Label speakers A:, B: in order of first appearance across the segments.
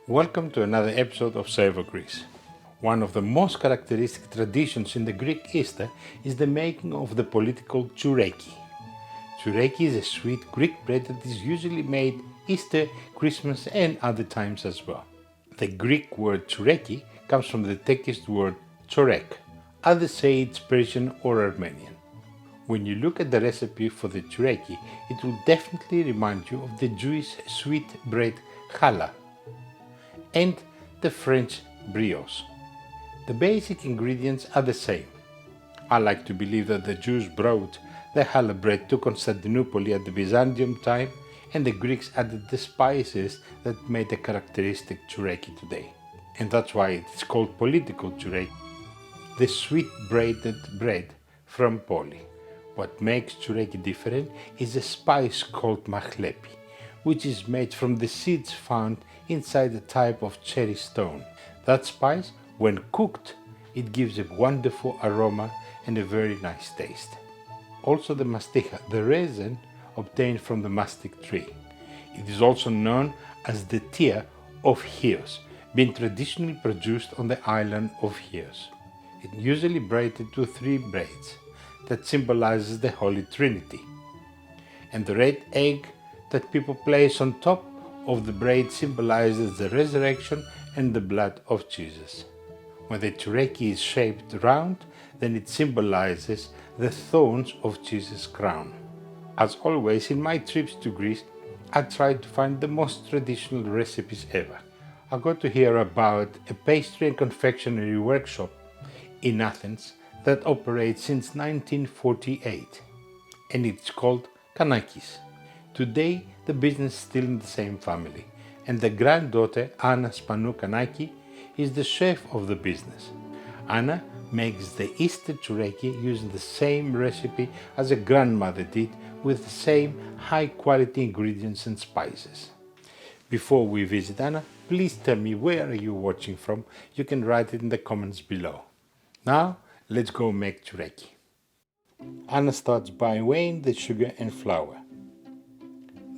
A: Welcome to another episode of Savour Greece. One of the most characteristic traditions in the Greek Easter is the making of the political çöreki. Tsoureki is a sweet Greek bread that is usually made Easter, Christmas and other times as well. The Greek word çöreki comes from the Turkish word çörek. Others say it's Persian or Armenian. When you look at the recipe for the çöreki, it will definitely remind you of the Jewish sweet bread challah and the French brioche. The basic ingredients are the same. I like to believe that the Jews brought the challah bread to Constantinoupole at the Byzantine time, and the Greeks added the spices that made the characteristic çöreki today. And that's why it's called Politiko çörek, the sweet braided bread from Poli. What makes çöreki different is a spice called mahleb, which is made from the seeds found inside a type of cherry stone. That spice, when cooked, it gives a wonderful aroma and a very nice taste. Also the mastic, the resin obtained from the mastic tree. It is also known as the tear of Chios, being traditionally produced on the island of Chios. It usually braided to 3 braids that symbolizes the Holy Trinity. And the red egg that people place on top of the braid symbolizes the resurrection and the blood of Jesus. When the çöreki is shaped round, then it symbolizes the thorns of Jesus' crown. As always, in my trips to Greece, I try to find the most traditional recipes ever. I got to hear about a pastry and confectionery workshop in Athens that operates since 1948, and it's called Kanakis. Today, the business is still in the same family, and the granddaughter, Anna Kanaki, is the chef of the business. Anna makes the Easter Tsoureki using the same recipe as her grandmother did, with the same high-quality ingredients and spices. Before we visit Anna, please tell me where are you watching from. You can write it in the comments below. Now, let's go make çöreki. Anna starts by weighing the sugar and flour.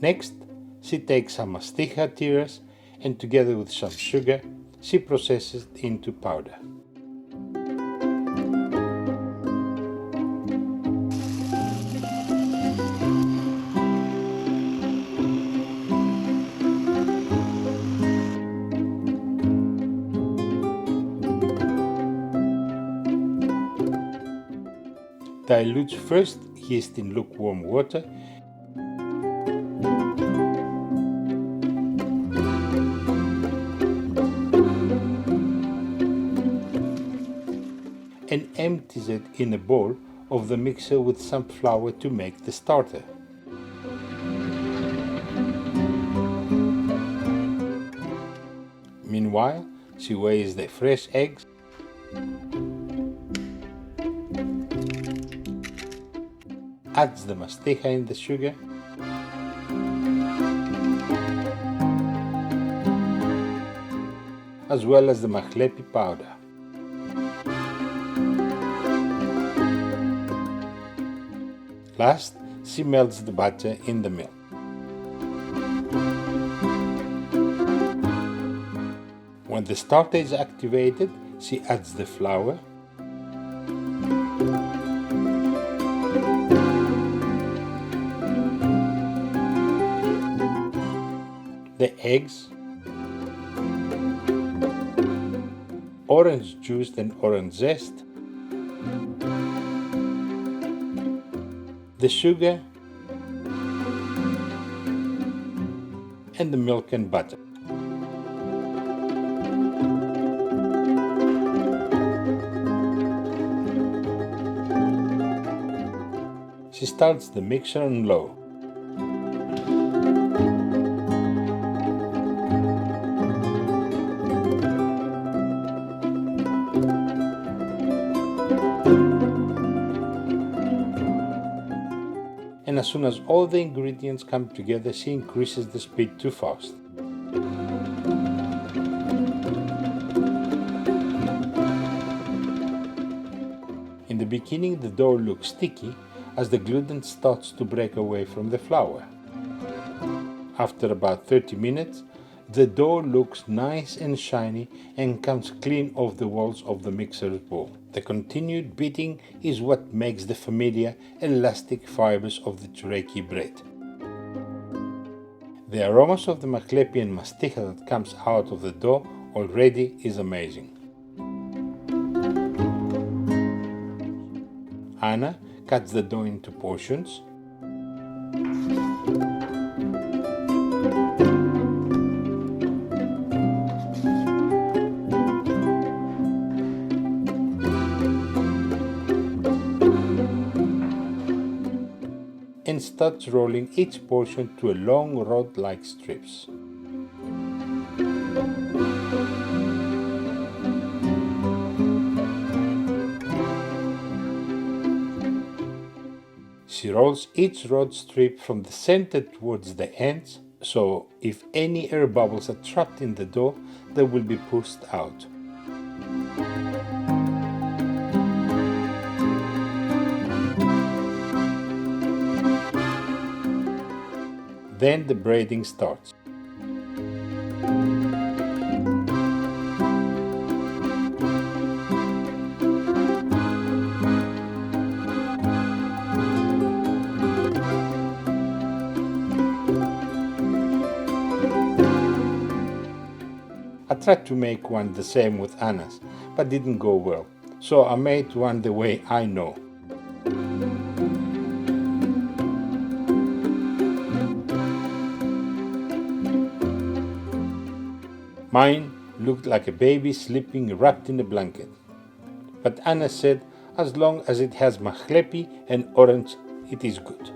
A: Next, she takes some mastic tiras and together with some sugar, she processes it into powder. Dilute first yeast in lukewarm water and empties it in a bowl of the mixer with some flour to make the starter. Meanwhile, she weighs the fresh eggs adds the mastic in the sugar as well as the mahleb powder. Last, she melts the butter in the milk. When the starter is activated, she adds the flour, the eggs, orange juice and orange zest, the sugar, and the milk and butter. She starts the mixture on low. And as soon as all the ingredients come together, she increases the speed to fast. In the beginning, the dough looks sticky as the gluten starts to break away from the flour. After about 30 minutes, The dough looks nice and shiny and comes clean off the walls of the mixer's bowl. The continued beating is what makes the familiar elastic fibers of the çöreki bread. The aromas of the mahleb and mastic that comes out of the dough already is amazing. Anna cuts the dough into portions. And starts rolling each portion to a long rod-like strips. She rolls each rod strip from the center towards the ends, so if any air bubbles are trapped in the dough, they will be pushed out. Then the braiding starts. I tried to make one the same with Annas, but didn't go well, so I made one the way I know. Mine looked like a baby sleeping wrapped in a blanket. But Anna said, as long as it has mahleb and orange, it is good.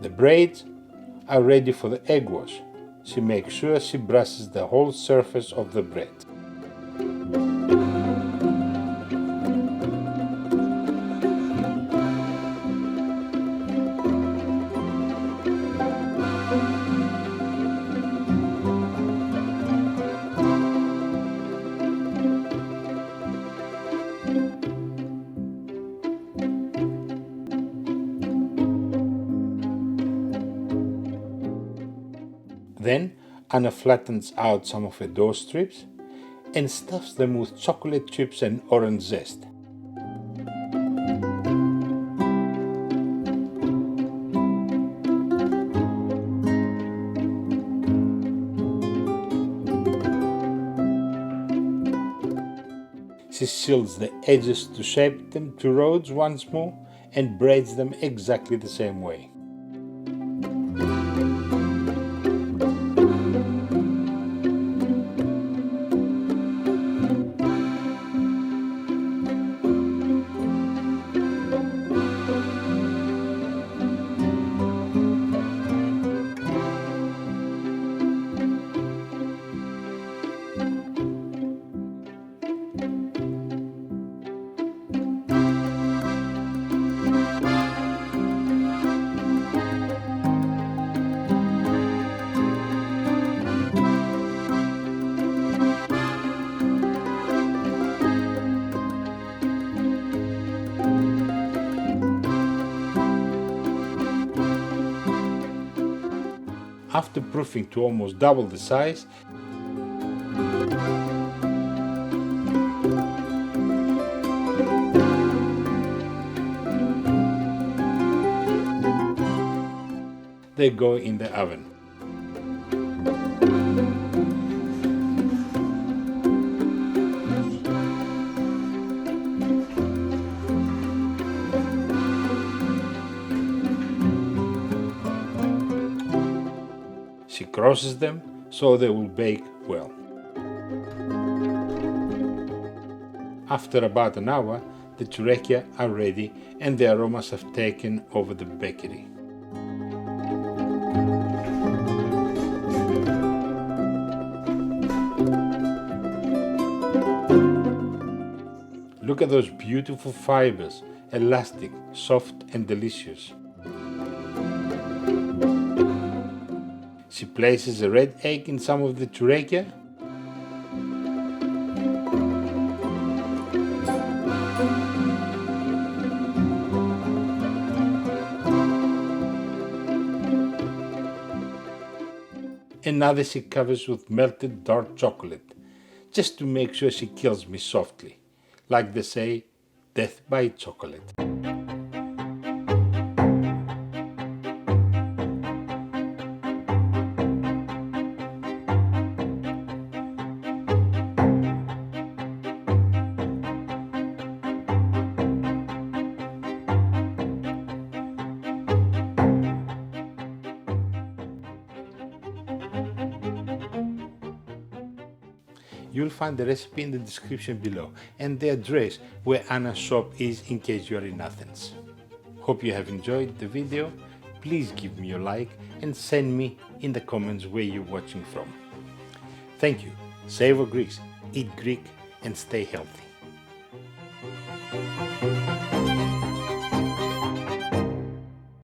A: The braids are ready for the egg wash. She makes sure she brushes the whole surface of the bread. Then Anna flattens out some of her dough strips and stuffs them with chocolate chips and orange zest. She seals the edges to shape them to rods once more and braids them exactly the same way. After proofing to almost double the size, they go in the oven. She crosses them so they will bake well. After about an hour, the çöreki are ready and the aromas have taken over the bakery. Look at those beautiful fibers, elastic, soft and delicious. She places a red egg in some of the çörek another she covers with melted dark chocolate, just to make sure she kills me softly, like they say, death by chocolate. You'll find the recipe in the description below and the address where Anna's shop is in case you are in Athens. Hope you have enjoyed the video. Please give me a like and send me in the comments where you're watching from. Thank you. Savor Greece, eat Greek and stay healthy.